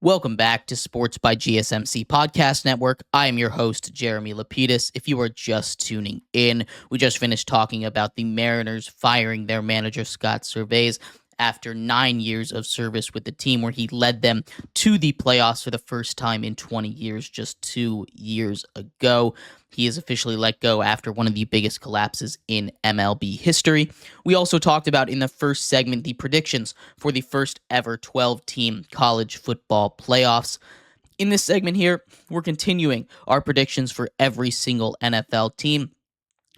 Welcome back to Sports by GSMC Podcast Network. I am your host, Jeremy Lapidus. If you are just tuning in, we just finished talking about the Mariners firing their manager, Scott Servais, after 9 years of service with the team, where he led them to the playoffs for the first time in 20 years, just 2 years ago. He is officially let go after one of the biggest collapses in MLB history. We also talked about in the first segment the predictions for the first ever 12-team college football playoffs. In this segment here, we're continuing our predictions for every single NFL team,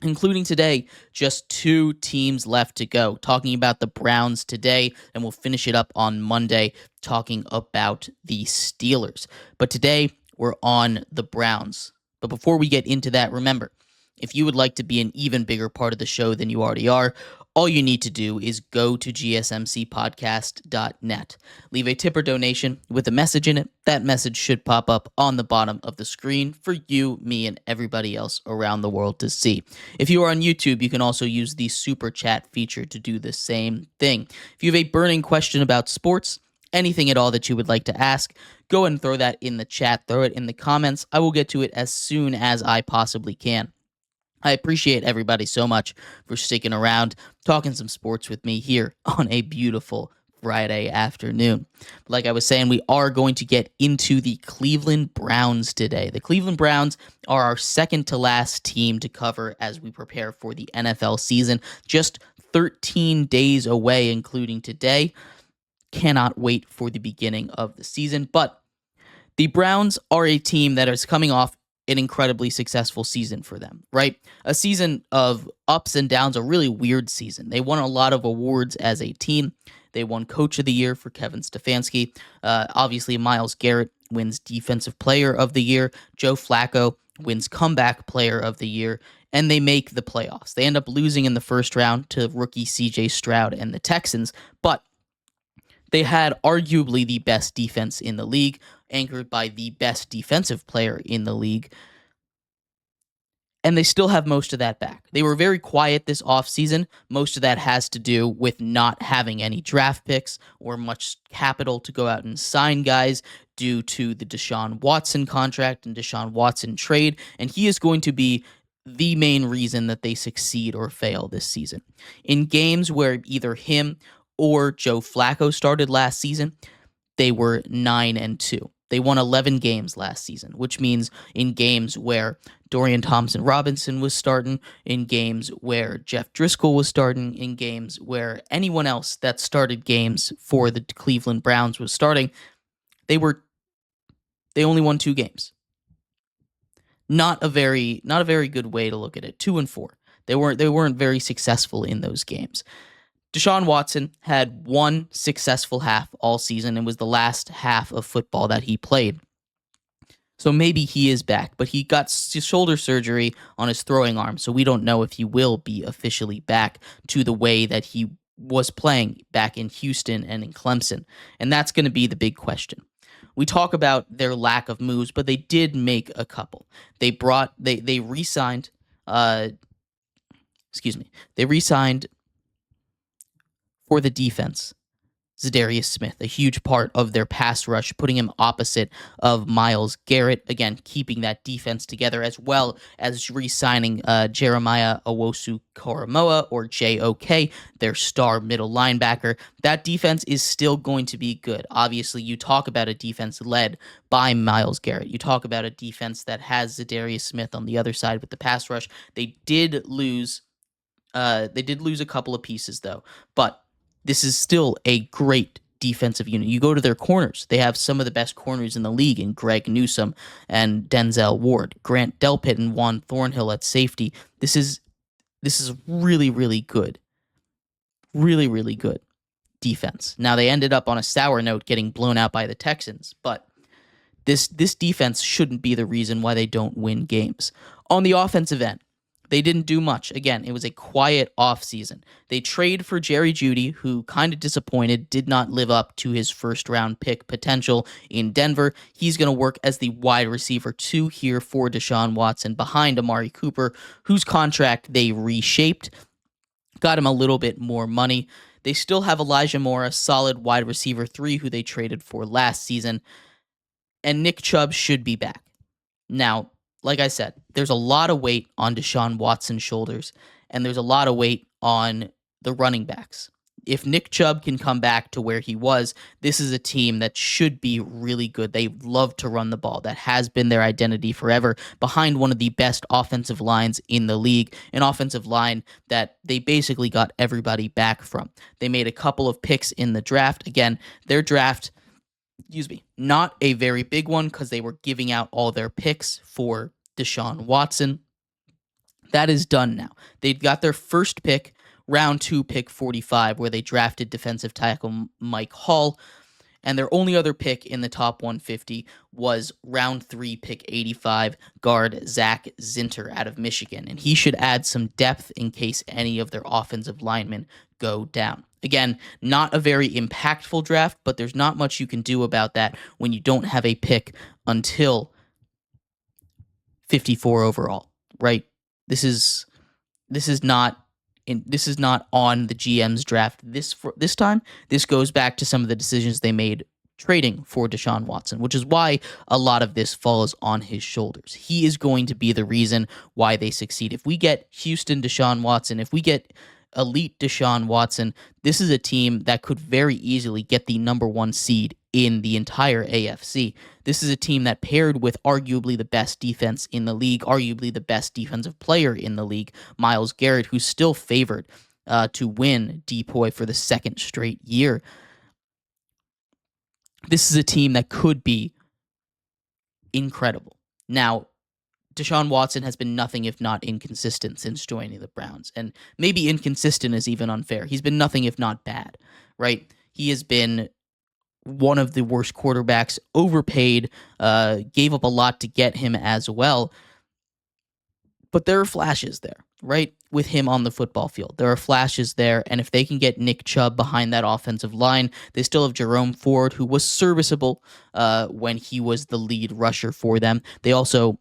including today, just 2 teams left to go. Talking about the Browns today, and we'll finish it up on Monday talking about the Steelers. But today, we're on the Browns. But before we get into that, remember, if you would like to be an even bigger part of the show than you already are, all you need to do is go to gsmcpodcast.net. Leave a tip or donation with a message in it. That message should pop up on the bottom of the screen for you, me, and everybody else around the world to see. If you are on YouTube, you can also use the super chat feature to do the same thing. If you have a burning question about sports, anything at all that you would like to ask, go ahead and throw that in the chat, throw it in the comments. I will get to it as soon as I possibly can. I appreciate everybody so much for sticking around, talking some sports with me here on a beautiful Friday afternoon. Like I was saying, we are going to get into the Cleveland Browns today. The Cleveland Browns are our second to last team to cover as we prepare for the NFL season. Just 13 days away, including today. Cannot wait for the beginning of the season. But the Browns are a team that is coming off an incredibly successful season for them, right? A season of ups and downs, a really weird season. They won a lot of awards as a team. They won Coach of the Year for Kevin Stefanski. Obviously, Myles Garrett wins Defensive Player of the Year. Joe Flacco wins Comeback Player of the Year. And they make the playoffs. They end up losing in the first round to rookie C.J. Stroud and the Texans, but they had arguably the best defense in the league, anchored by the best defensive player in the league. And they still have most of that back. They were very quiet this offseason. Most of that has to do with not having any draft picks or much capital to go out and sign guys due to the Deshaun Watson contract and Deshaun Watson trade. And he is going to be the main reason that they succeed or fail this season. In games where either him or Joe Flacco started last season, they were 9-2. They won 11 games last season, which means in games where Dorian Thompson-Robinson was starting, in games where Jeff Driscoll was starting, in games where anyone else that started games for the Cleveland Browns was starting, they only won 2 games. Not a very good way to look at it. 2-4. They weren't very successful in those games. Deshaun Watson had one successful half all season and was the last half of football that he played. So maybe he is back, but he got shoulder surgery on his throwing arm, so we don't know if he will be officially back to the way that he was playing back in Houston and in Clemson. And that's going to be the big question. We talk about their lack of moves, but they did make a couple. They re-signed for the defense, Za'Darius Smith, a huge part of their pass rush, putting him opposite of Myles Garrett, again, keeping that defense together, as well as re-signing Jeremiah Owusu-Koramoah, or JOK, their star middle linebacker. That defense is still going to be good. Obviously, you talk about a defense led by Myles Garrett. You talk about a defense that has Za'Darius Smith on the other side with the pass rush. They did lose a couple of pieces, though, but this is still a great defensive unit. You go to their corners. They have some of the best corners in the league in Greg Newsome and Denzel Ward, Grant Delpit and Juan Thornhill at safety. This is really, really good. Really, really good defense. Now, they ended up on a sour note getting blown out by the Texans, but this defense shouldn't be the reason why they don't win games. On the offensive end, they didn't do much. Again, it was a quiet offseason. They trade for Jerry Jeudy, who kind of disappointed, did not live up to his first-round pick potential in Denver. He's going to work as the wide receiver 2 here for Deshaun Watson behind Amari Cooper, whose contract they reshaped, got him a little bit more money. They still have Elijah Moore, a solid wide receiver 3, who they traded for last season. and Nick Chubb should be back. Now, like I said, there's a lot of weight on Deshaun Watson's shoulders, and there's a lot of weight on the running backs. If Nick Chubb can come back to where he was, this is a team that should be really good. They love to run the ball. That has been their identity forever, behind one of the best offensive lines in the league, an offensive line that they basically got everybody back from. They made a couple of picks in the draft. Again, their draft, not a very big one because they were giving out all their picks for Deshaun Watson. That is done now. They got their first pick, round 2 pick 45, where they drafted defensive tackle Mike Hall, and their only other pick in the top 150 was round 3 pick 85, guard Zach Zinter out of Michigan, and he should add some depth in case any of their offensive linemen go down. Again, not a very impactful draft, but there's not much you can do about that when you don't have a pick until 54 overall, right? This is not on the GM's draft this time. This goes back to some of the decisions they made trading for Deshaun Watson, which is why a lot of this falls on his shoulders. He is going to be the reason why they succeed. If we get Houston Deshaun Watson, if we get elite Deshaun Watson, this is a team that could very easily get the number 1 seed in the entire AFC. This is a team that paired with arguably the best defense in the league, arguably the best defensive player in the league, Myles Garrett, who's still favored to win DPOY for the second straight year. This is a team that could be incredible. Now, Deshaun Watson has been nothing if not inconsistent since joining the Browns. And maybe inconsistent is even unfair. He's been nothing if not bad, right? He has been one of the worst quarterbacks, overpaid, gave up a lot to get him as well. But there are flashes there, right? With him on the football field. There are flashes there, and if they can get Nick Chubb behind that offensive line, they still have Jerome Ford, who was serviceable when he was the lead rusher for them. They also,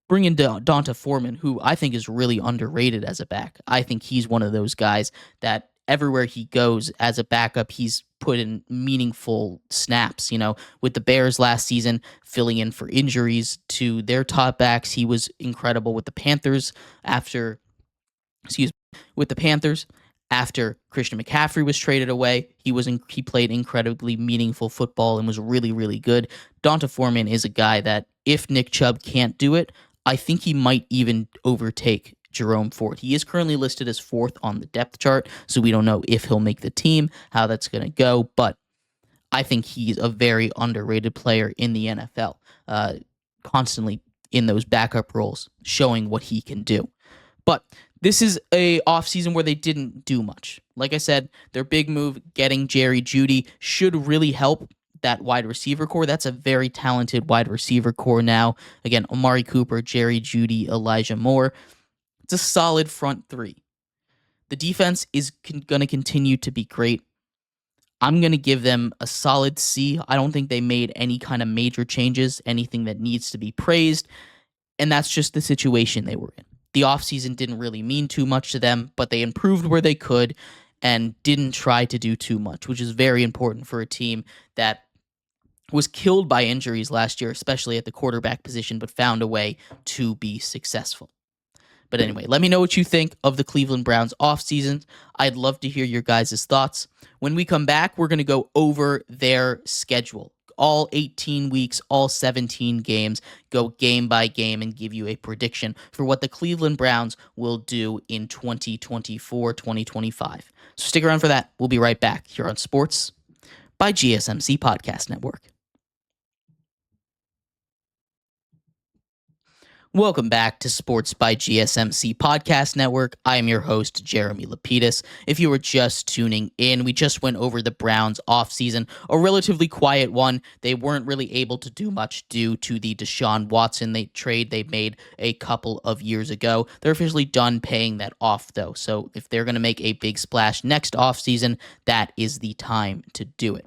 bring in Donta Foreman, who I think is really underrated as a back. I think he's one of those guys that everywhere he goes as a backup, he's put in meaningful snaps. With the Bears last season, filling in for injuries to their top backs, he was incredible. With the Panthers after Christian McCaffrey was traded away, he played incredibly meaningful football and was really, really good. Donta Foreman is a guy that if Nick Chubb can't do it, I think he might even overtake Jerome Ford. He is currently listed as 4th on the depth chart, so we don't know if he'll make the team, how that's going to go, but I think he's a very underrated player in the NFL, constantly in those backup roles, showing what he can do. But this is a offseason where they didn't do much. Like I said, their big move, getting Jerry Jeudy, should really help that wide receiver core. That's a very talented wide receiver core now. Again, Amari Cooper, Jerry Jeudy, Elijah Moore. It's a solid front 3. The defense is going to continue to be great. I'm going to give them a solid C. I don't think they made any kind of major changes, anything that needs to be praised, and that's just the situation they were in. The offseason didn't really mean too much to them, but they improved where they could and didn't try to do too much, which is very important for a team that was killed by injuries last year, especially at the quarterback position, but found a way to be successful. But anyway, let me know what you think of the Cleveland Browns offseason. I'd love to hear your guys' thoughts. When we come back, we're going to go over their schedule. All 18 weeks, all 17 games, go game by game and give you a prediction for what the Cleveland Browns will do in 2024-2025. So stick around for that. We'll be right back here on Sports by GSMC Podcast Network. Welcome back to Sports by GSMC Podcast Network. I am your host, Jeremy Lapidus. If you were just tuning in, we just went over the Browns offseason, a relatively quiet one. They weren't really able to do much due to the Deshaun Watson trade they made a couple of years ago. They're officially done paying that off, though. So if they're going to make a big splash next offseason, that is the time to do it.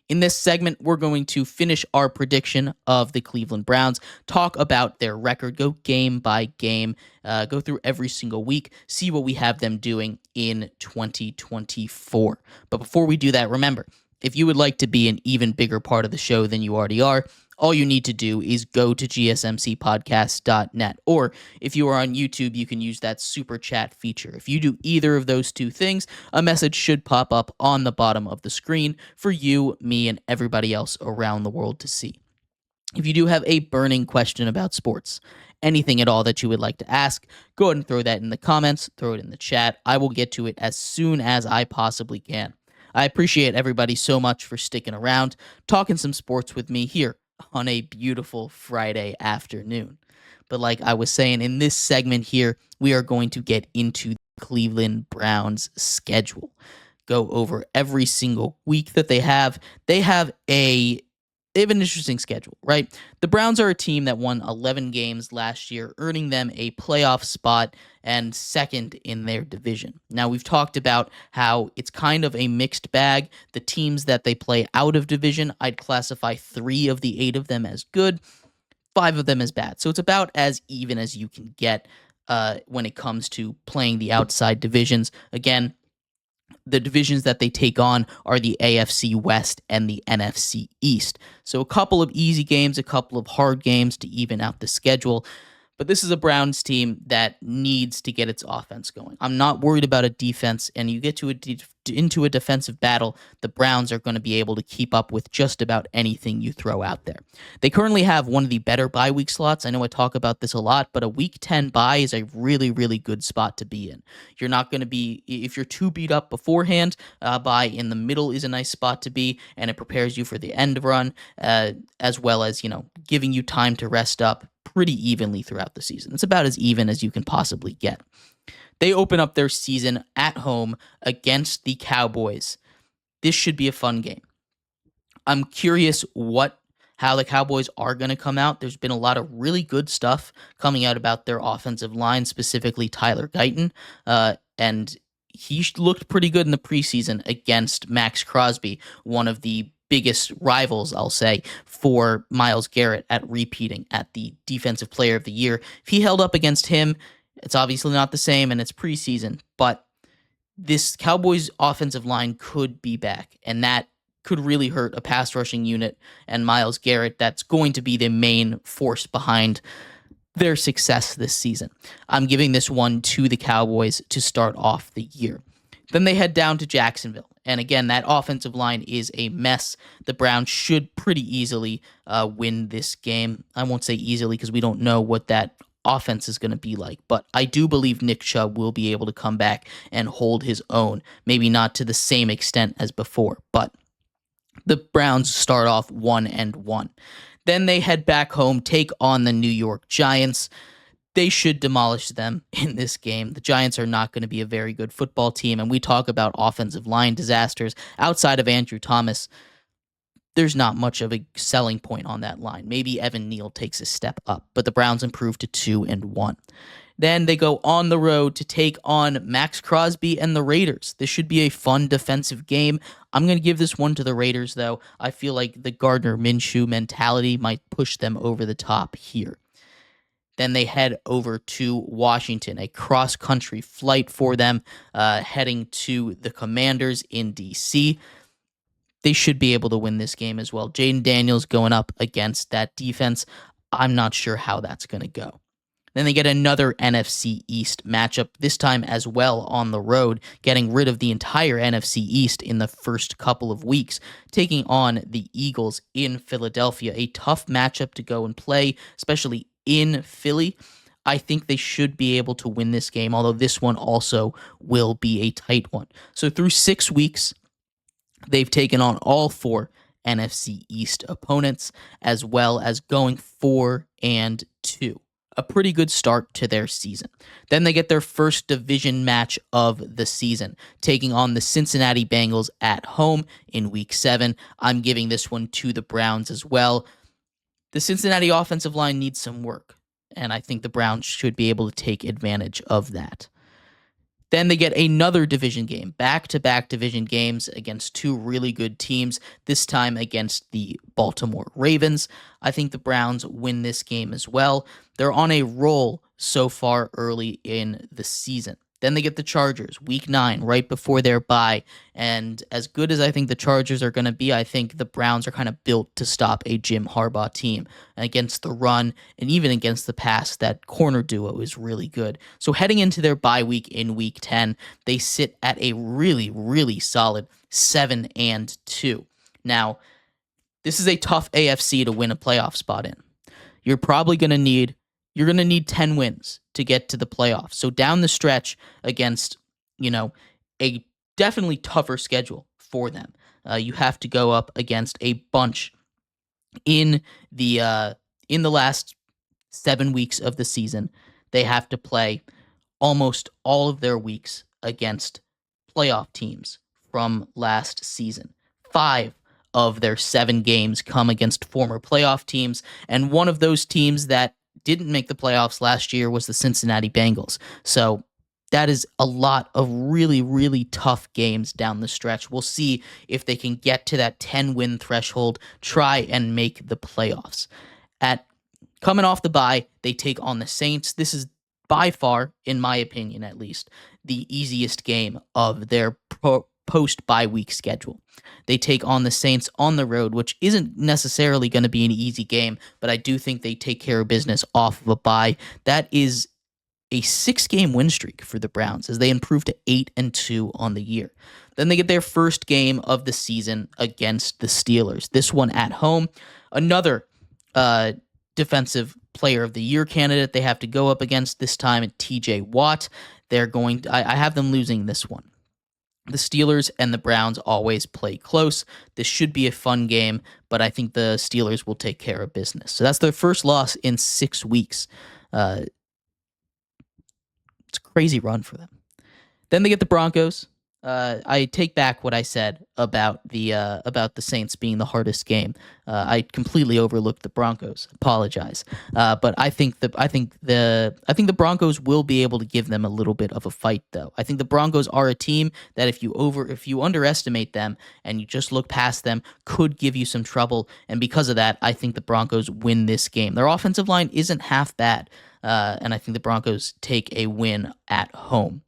In this segment, we're going to finish our prediction of the Cleveland Browns, talk about their record, go game by game, go through every single week, see what we have them doing in 2024. But before we do that, remember, If you would like to be an even bigger part of the show than you already are, all you need to do is go to gsmcpodcast.net. Or if you are on YouTube, you can use that super chat feature. If you do either of those two things, a message should pop up on the bottom of the screen for you, me, and everybody else around the world to see. If you do have a burning question about sports, anything at all that you would like to ask, go ahead and throw that in the comments, throw it in the chat. I will get to it as soon as I possibly can. I appreciate everybody so much for sticking around, talking some sports with me here on a beautiful Friday afternoon. But like I was saying, in this segment here, we are going to get into the Cleveland Browns schedule. Go over every single week that they have. They have an interesting schedule, right? The Browns are a team that won 11 games last year, earning them a playoff spot and second in their division. Now, we've talked about how it's kind of a mixed bag. The teams that they play out of division, I'd classify 3 of the 8 of them as good, 5 of them as bad. So it's about as even as you can get when it comes to playing the outside divisions. Again, the divisions that they take on are the AFC West and the NFC East. So a couple of easy games, a couple of hard games to even out the schedule. But this is a Browns team that needs to get its offense going. I'm not worried about a defense, and you get to into a defensive battle, the Browns are going to be able to keep up with just about anything you throw out there. They currently have one of the better bye week slots. I know I talk about this a lot, but a week 10 bye is a really, really good spot to be in. You're not going to be, if you're too beat up beforehand, bye in the middle is a nice spot to be, and it prepares you for the end run, as well as, giving you time to rest up pretty evenly throughout the season. It's about as even as you can possibly get. They open up their season at home against the Cowboys. This should be a fun game. I'm curious how the Cowboys are going to come out. There's been a lot of really good stuff coming out about their offensive line, specifically Tyler Guyton, and he looked pretty good in the preseason against Max Crosby, one of the biggest rivals, I'll say, for Myles Garrett at repeating at the Defensive Player of the Year. If he held up against him, it's obviously not the same, and it's preseason, but this Cowboys offensive line could be back, and that could really hurt a pass rushing unit and Myles Garrett that's going to be the main force behind their success this season. I'm giving this one to the Cowboys to start off the year. Then they head down to Jacksonville. And again, that offensive line is a mess. The Browns should pretty easily win this game. I won't say easily because we don't know what that offense is going to be like. But I do believe Nick Chubb will be able to come back and hold his own. Maybe not to the same extent as before. But the Browns start off 1-1. Then they head back home, take on the New York Giants. They should demolish them in this game. The Giants are not going to be a very good football team, and we talk about offensive line disasters. Outside of Andrew Thomas, there's not much of a selling point on that line. Maybe Evan Neal takes a step up, but the Browns improve to 2-1. Then they go on the road to take on Max Crosby and the Raiders. This should be a fun defensive game. I'm going to give this one to the Raiders, though. I feel like the Gardner Minshew mentality might push them over the top here. Then they head over to Washington, a cross-country flight for them, heading to the Commanders in D.C. They should be able to win this game as well. Jaden Daniels going up against that defense. I'm not sure how that's going to go. Then they get another NFC East matchup, this time as well on the road, getting rid of the entire NFC East in the first couple of weeks, taking on the Eagles in Philadelphia. A tough matchup to go and play, especially in Philly. I think they should be able to win this game, although this one also will be a tight one. So through 6 weeks, they've taken on all 4 NFC East opponents, as well as going 4-2. A pretty good start to their season. Then they get their first division match of the season, taking on the Cincinnati Bengals at home in Week 7. I'm giving this one to the Browns as well. The Cincinnati offensive line needs some work, and I think the Browns should be able to take advantage of that. Then they get another division game, back-to-back division games against 2 really good teams, this time against the Baltimore Ravens. I think the Browns win this game as well. They're on a roll so far early in the season. Then they get the Chargers, week 9, right before their bye. And as good as I think the Chargers are going to be, I think the Browns are kind of built to stop a Jim Harbaugh team. And against the run and even against the pass, that corner duo is really good. So heading into their bye week in week 10, they sit at a really, really solid 7-2. Now, this is a tough AFC to win a playoff spot in. You're going to need 10 wins to get to the playoffs. So down the stretch against, a definitely tougher schedule for them. You have to go up against a bunch in the last 7 weeks of the season. They have to play almost all of their weeks against playoff teams from last season. 5 of their 7 games come against former playoff teams, and one of those teams that didn't make the playoffs last year was the Cincinnati Bengals. So that is a lot of really, really tough games down the stretch. We'll see if they can get to that 10-win threshold, try and make the playoffs. Coming off the bye, they take on the Saints. This is by far, in my opinion at least, the easiest game of their post-bye week schedule. They take on the Saints on the road, which isn't necessarily going to be an easy game, but I do think they take care of business off of a bye. That is a 6-game win streak for the Browns as they improve to 8-2 on the year. Then they get their first game of the season against the Steelers. This one at home. Another defensive player of the year candidate they have to go up against, this time at TJ Watt. I have them losing this one. The Steelers and the Browns always play close. This should be a fun game, but I think the Steelers will take care of business. So that's their first loss in 6 weeks. It's a crazy run for them. Then they get the Broncos. I take back what I said about the Saints being the hardest game. I completely overlooked the Broncos. Apologize, but I think the Broncos will be able to give them a little bit of a fight, though. I think the Broncos are a team that if you underestimate them and you just look past them, could give you some trouble. And because of that, I think the Broncos win this game. Their offensive line isn't half bad, and I think the Broncos take a win at home.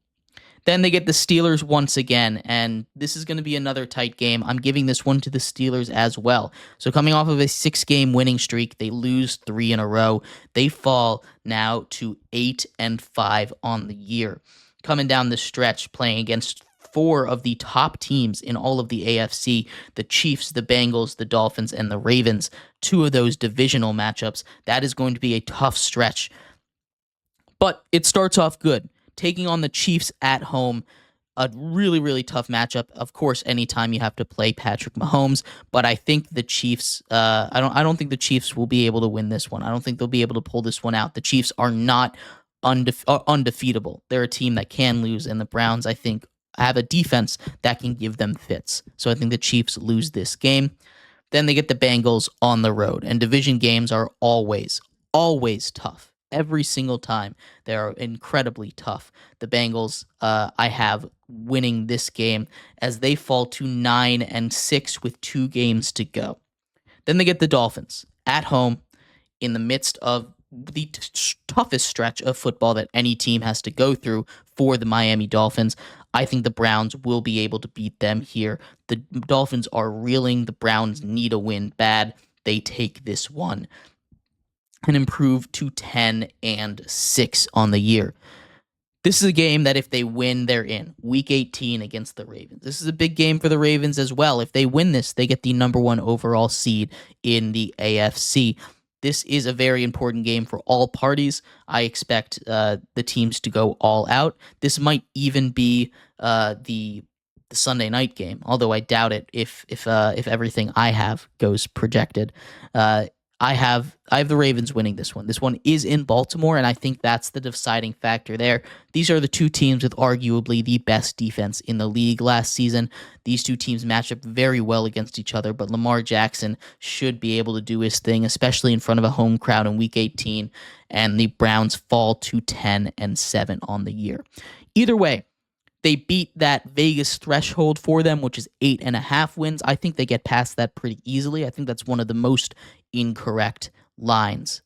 Then they get the Steelers once again, and this is going to be another tight game. I'm giving this one to the Steelers as well. So coming off of a 6-game winning streak, they lose 3 in a row. They fall now to 8-5 on the year. Coming down the stretch, playing against 4 of the top teams in all of the AFC, the Chiefs, the Bengals, the Dolphins, and the Ravens. 2 of those divisional matchups. That is going to be a tough stretch. But it starts off good. Taking on the Chiefs at home, a really, really tough matchup. Of course, anytime you have to play Patrick Mahomes, but I think the Chiefs. I don't think the Chiefs will be able to win this one. I don't think they'll be able to pull this one out. The Chiefs are not undefeatable. They're a team that can lose, and the Browns, I think, have a defense that can give them fits. So I think the Chiefs lose this game. Then they get the Bengals on the road, and division games are always tough. Every single time, they are incredibly tough. The Bengals, I have winning this game as they fall to 9-6 with 2 games to go. Then they get the Dolphins at home in the midst of the toughest stretch of football that any team has to go through for the Miami Dolphins. I think the Browns will be able to beat them here. The Dolphins are reeling. The Browns need a win bad. They take this one and improve to 10-6 on the year. This is a game that if they win, they're in. Week 18 against the Ravens. This is a big game for the Ravens as well. If they win this, they get the number 1 overall seed in the AFC. This is a very important game for all parties. I expect the teams to go all out. This might even be the Sunday night game, although I doubt it if everything I have goes projected. I have the Ravens winning this one. This one is in Baltimore, and I think that's the deciding factor there. These are the 2 teams with arguably the best defense in the league last season. These 2 teams match up very well against each other, but Lamar Jackson should be able to do his thing, especially in front of a home crowd in Week 18, and the Browns fall to 10-7 on the year. Either way, they beat that Vegas threshold for them, which is 8.5 wins. I think they get past that pretty easily. I think that's one of the most incorrect lines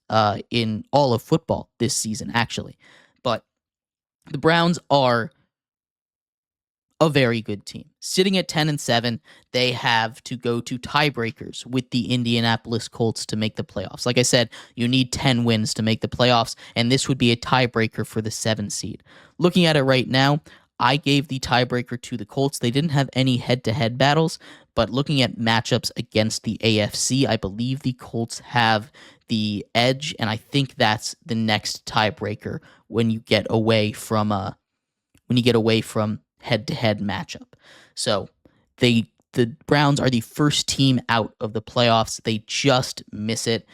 in all of football this season, actually. But the Browns are a very good team. Sitting at 10-7, they have to go to tiebreakers with the Indianapolis Colts to make the playoffs. Like I said, you need 10 wins to make the playoffs, and this would be a tiebreaker for the 7 seed. Looking at it right now, I gave the tiebreaker to the Colts. They didn't have any head-to-head battles, but looking at matchups against the AFC, I believe the Colts have the edge, and I think that's the next tiebreaker when you get away from head-to-head matchup. So the Browns are the first team out of the playoffs. They just miss it.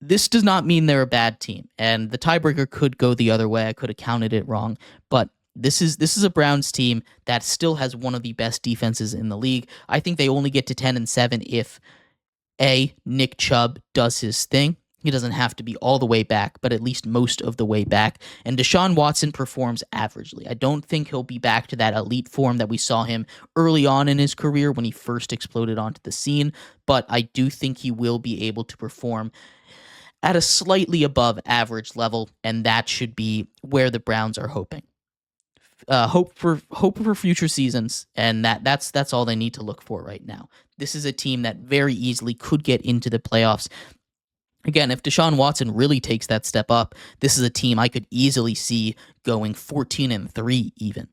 This does not mean they're a bad team, and the tiebreaker could go the other way. I could have counted it wrong, but this is a Browns team that still has one of the best defenses in the league. I think they only get to 10-7 if Nick Chubb does his thing. He doesn't have to be all the way back, but at least most of the way back. And Deshaun Watson performs averagely. I don't think he'll be back to that elite form that we saw him early on in his career when he first exploded onto the scene, but I do think he will be able to perform at a slightly above average level, and that should be where the Browns are hoping. Hope for future seasons, and that's all they need to look for right now. This is a team that very easily could get into the playoffs. Again, if Deshaun Watson really takes that step up, this is a team I could easily see going 14-3 even.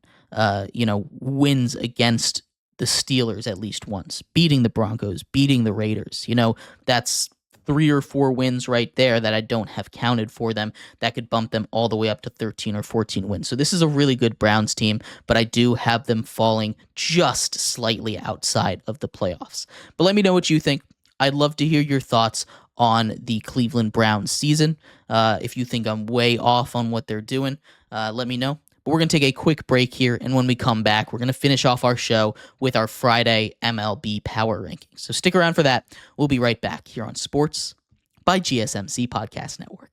Wins against the Steelers at least once, beating the Broncos, beating the Raiders. That's 3 or 4 wins right there that I don't have counted for them that could bump them all the way up to 13 or 14 wins. So this is a really good Browns team, but I do have them falling just slightly outside of the playoffs. But let me know what you think. I'd love to hear your thoughts on the Cleveland Browns season. If you think I'm way off on what they're doing, let me know. But we're going to take a quick break here, and when we come back, we're going to finish off our show with our Friday MLB Power Rankings. So stick around for that. We'll be right back here on Sports by GSMC Podcast Network.